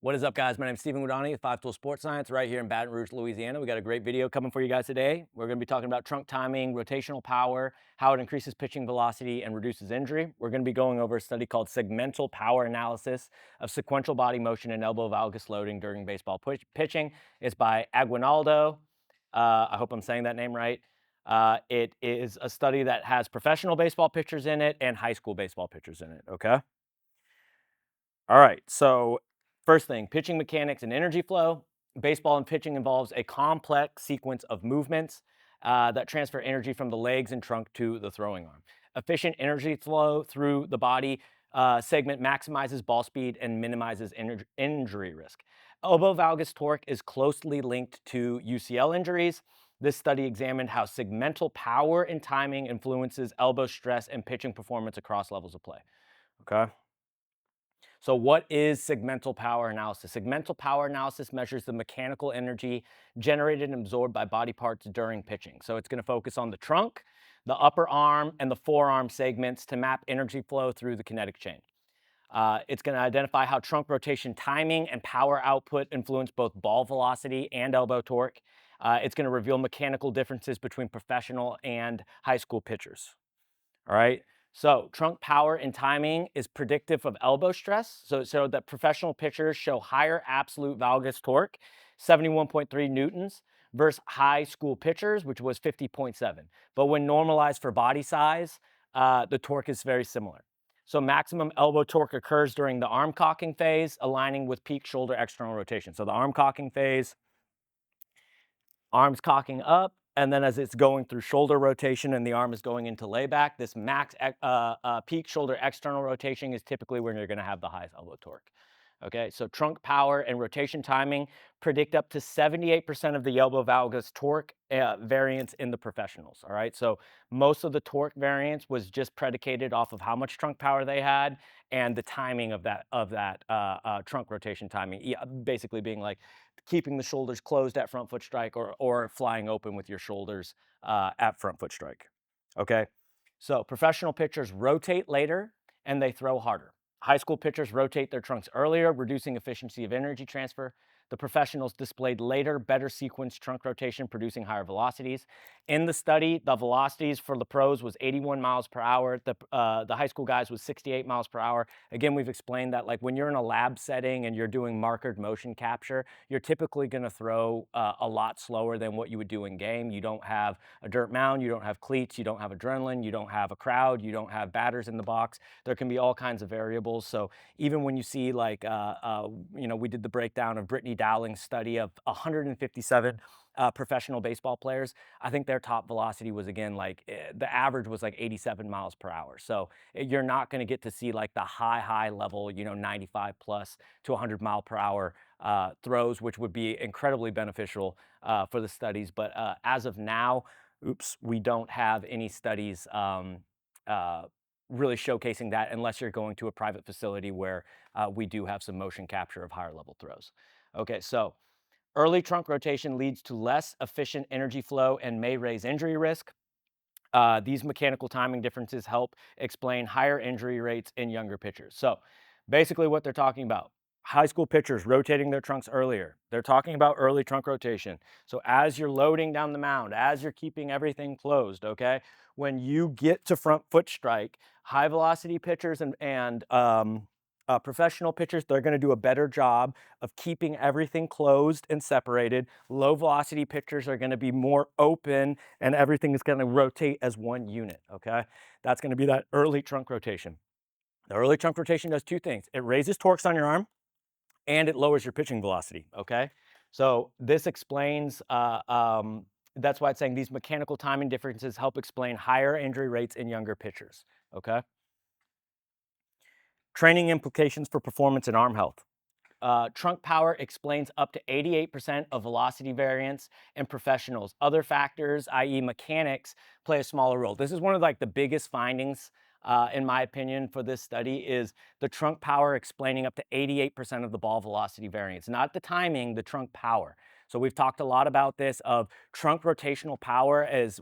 What is up, guys? My name is Stephen Guadani with 5 Tool Sports Science right here in Baton Rouge, Louisiana. We got a great video coming for you guys today. We're going to be talking about trunk timing, rotational power, how it increases pitching velocity and reduces injury. We're going to be going over a study called Segmental Power Analysis of Sequential Body Motion and Elbow Valgus Loading During Baseball Pitching. It's by Aguinaldo. I hope I'm saying that name right. It is a study that has professional baseball pitchers in it and high school baseball pitchers in it, okay? All right, so first thing, pitching mechanics and energy flow. Baseball and pitching involves a complex sequence of movements that transfer energy from the legs and trunk to the throwing arm. Efficient energy flow through the body segment maximizes ball speed and minimizes injury risk. Elbow valgus torque is closely linked to UCL injuries. This study examined how segmental power and timing influences elbow stress and pitching performance across levels of play. Okay. So what is segmental power analysis? Segmental power analysis measures the mechanical energy generated and absorbed by body parts during pitching. So it's going to focus on the trunk, the upper arm, and the forearm segments to map energy flow through the kinetic chain. It's going to identify how trunk rotation timing and power output influence both ball velocity and elbow torque. It's going to reveal mechanical differences between professional and high school pitchers. All right. So trunk power and timing is predictive of elbow stress. So it showed that professional pitchers show higher absolute valgus torque, 71.3 newtons, versus high school pitchers, which was 50.7. But when normalized for body size, the torque is very similar. So maximum elbow torque occurs during the arm cocking phase, aligning with peak shoulder external rotation. So the arm cocking phase, arms cocking up, and then as it's going through shoulder rotation and the arm is going into layback, this peak shoulder external rotation is typically when you're going to have the highest elbow torque. Okay, so trunk power and rotation timing predict up to 78% of the elbow valgus torque variance in the professionals. All right, so most of the torque variance was just predicated off of how much trunk power they had and the timing of that trunk rotation timing, basically being like keeping the shoulders closed at front foot strike or flying open with your shoulders at front foot strike. Okay, so professional pitchers rotate later and they throw harder. High school pitchers rotate their trunks earlier, reducing efficiency of energy transfer. The professionals displayed later, better sequenced trunk rotation, producing higher velocities. In the study, the velocities for the pros was 81 miles per hour. The high school guys was 68 miles per hour. Again, we've explained that like when you're in a lab setting and you're doing markered motion capture, you're typically going to throw a lot slower than what you would do in game. You don't have a dirt mound, you don't have cleats, you don't have adrenaline, you don't have a crowd, you don't have batters in the box. There can be all kinds of variables. So even when you see like, we did the breakdown of Brittany Dowling's study of 157 professional baseball players. I think their top velocity was again like the average was like 87 miles per hour. So you're not going to get to see like the high level, 95 plus to 100 mile per hour throws, which would be incredibly beneficial for the studies. But as of now, we don't have any studies uh, really showcasing that unless you're going to a private facility where we do have some motion capture of higher level throws. Okay, so early trunk rotation leads to less efficient energy flow and may raise injury risk. These mechanical timing differences help explain higher injury rates in younger pitchers. So basically what they're talking about, high school pitchers rotating their trunks earlier. They're talking about early trunk rotation. So as you're loading down the mound, as you're keeping everything closed, okay, when you get to front foot strike, high velocity pitchers and professional pitchers, they're going to do a better job of keeping everything closed and separated. Low velocity pitchers are going to be more open and everything is going to rotate as one unit, okay? That's going to be that early trunk rotation. The early trunk rotation does two things. It raises torques on your arm and it lowers your pitching velocity, okay? So this explains, that's why it's saying these mechanical timing differences help explain higher injury rates in younger pitchers, okay? Training implications for performance and arm health. Trunk power explains up to 88% of velocity variance in professionals. Other factors, i.e. mechanics, play a smaller role. This is one of like the biggest findings in my opinion, for this study is the trunk power explaining up to 88% of the ball velocity variance, not the timing, the trunk power. So we've talked a lot about this of trunk rotational power as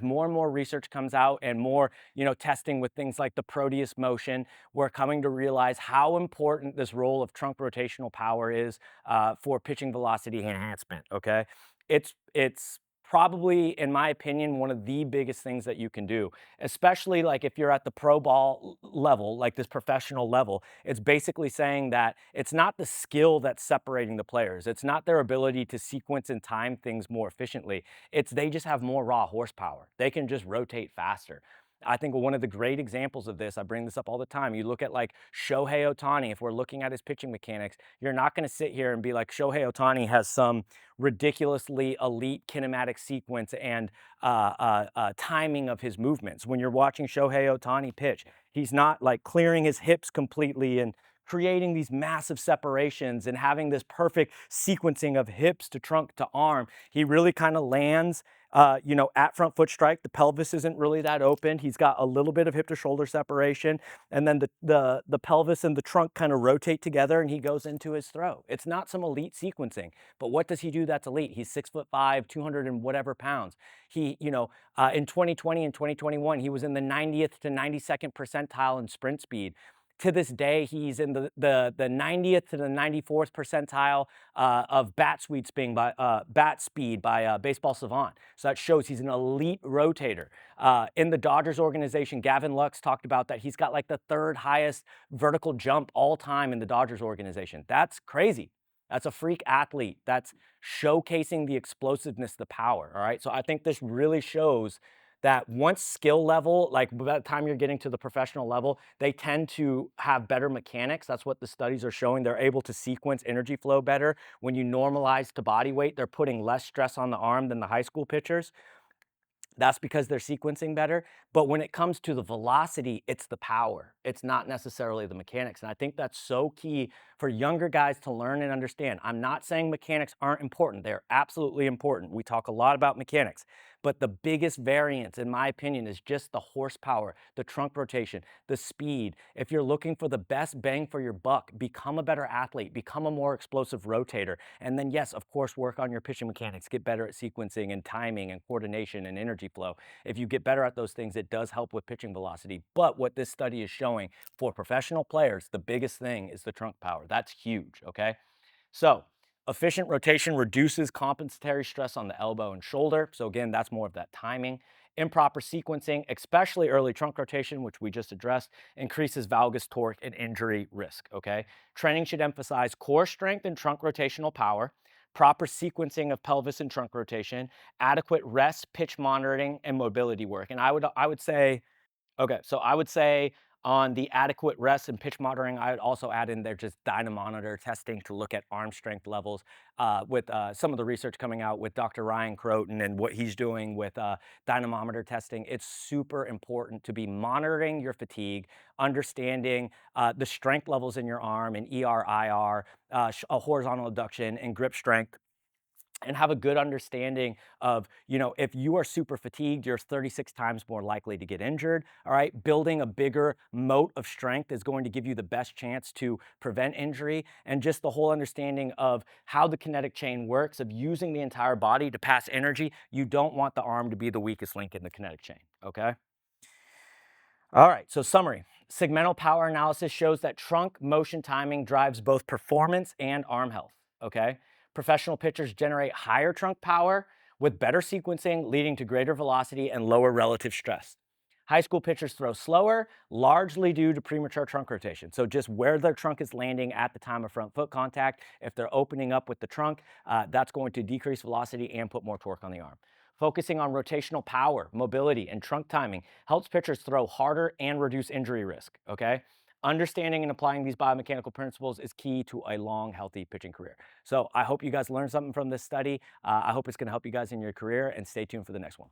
more and more research comes out and more, testing with things like the Proteus motion, we're coming to realize how important this role of trunk rotational power is for pitching velocity enhancement. Okay, it's probably, in my opinion, one of the biggest things that you can do, especially like if you're at the pro ball level, like this professional level. It's basically saying that it's not the skill that's separating the players. It's not their ability to sequence and time things more efficiently. It's they just have more raw horsepower. They can just rotate faster. I think one of the great examples of this, I bring this up all the time. You look at like Shohei Ohtani, if we're looking at his pitching mechanics, you're not going to sit here and be like, Shohei Ohtani has some ridiculously elite kinematic sequence and timing of his movements. When you're watching Shohei Ohtani pitch, he's not like clearing his hips completely and creating these massive separations and having this perfect sequencing of hips to trunk to arm. He really kind of lands at front foot strike. The pelvis isn't really that open. He's got a little bit of hip to shoulder separation, and then the pelvis and the trunk kind of rotate together, and he goes into his throw. It's not some elite sequencing, but what does he do that's elite? He's 6'5", 200 and whatever pounds. He, in 2020 and 2021, he was in the 90th to 92nd percentile in sprint speed. To this day, he's in the 90th to the 94th percentile of bat speed by Baseball Savant. So that shows he's an elite rotator. In the Dodgers organization, Gavin Lux talked about that he's got like the third highest vertical jump all time in the Dodgers organization. That's crazy. That's a freak athlete. That's showcasing the explosiveness, the power. All right. So I think this really shows that once skill level, like by the time you're getting to the professional level, they tend to have better mechanics. That's what the studies are showing. They're able to sequence energy flow better. When you normalize to body weight, they're putting less stress on the arm than the high school pitchers. That's because they're sequencing better. But when it comes to the velocity, it's the power. It's not necessarily the mechanics. And I think that's so key for younger guys to learn and understand. I'm not saying mechanics aren't important. They're absolutely important. We talk a lot about mechanics. But the biggest variance, in my opinion, is just the horsepower, the trunk rotation, the speed. If you're looking for the best bang for your buck, become a better athlete, become a more explosive rotator. And then, yes, of course, work on your pitching mechanics, get better at sequencing and timing and coordination and energy flow. If you get better at those things, it does help with pitching velocity. But what this study is showing for professional players, the biggest thing is the trunk power. That's huge, okay? So, efficient rotation reduces compensatory stress on the elbow and shoulder. So, again, that's more of that timing. Improper sequencing, especially early trunk rotation, which we just addressed, increases valgus torque and injury risk. Okay. Training should emphasize core strength and trunk rotational power, proper sequencing of pelvis and trunk rotation, adequate rest, pitch monitoring, and mobility work. And I would say, okay, so I would say on the adequate rest and pitch monitoring, I would also add in there just dynamometer testing to look at arm strength levels with some of the research coming out with Dr. Ryan Croton and what he's doing with dynamometer testing. It's super important to be monitoring your fatigue, understanding the strength levels in your arm and ER, IR, a horizontal abduction and grip strength, and have a good understanding of, if you are super fatigued, you're 36 times more likely to get injured. All right. Building a bigger moat of strength is going to give you the best chance to prevent injury. And just the whole understanding of how the kinetic chain works, of using the entire body to pass energy. You don't want the arm to be the weakest link in the kinetic chain. Okay. All right, so summary. Segmental power analysis shows that trunk motion timing drives both performance and arm health, okay? Professional pitchers generate higher trunk power with better sequencing, leading to greater velocity and lower relative stress. High school pitchers throw slower, largely due to premature trunk rotation. So just where their trunk is landing at the time of front foot contact, if they're opening up with the trunk, that's going to decrease velocity and put more torque on the arm. Focusing on rotational power, mobility, and trunk timing helps pitchers throw harder and reduce injury risk, okay? Understanding and applying these biomechanical principles is key to a long, healthy pitching career. So I hope you guys learned something from this study. I hope it's going to help you guys in your career, and stay tuned for the next one.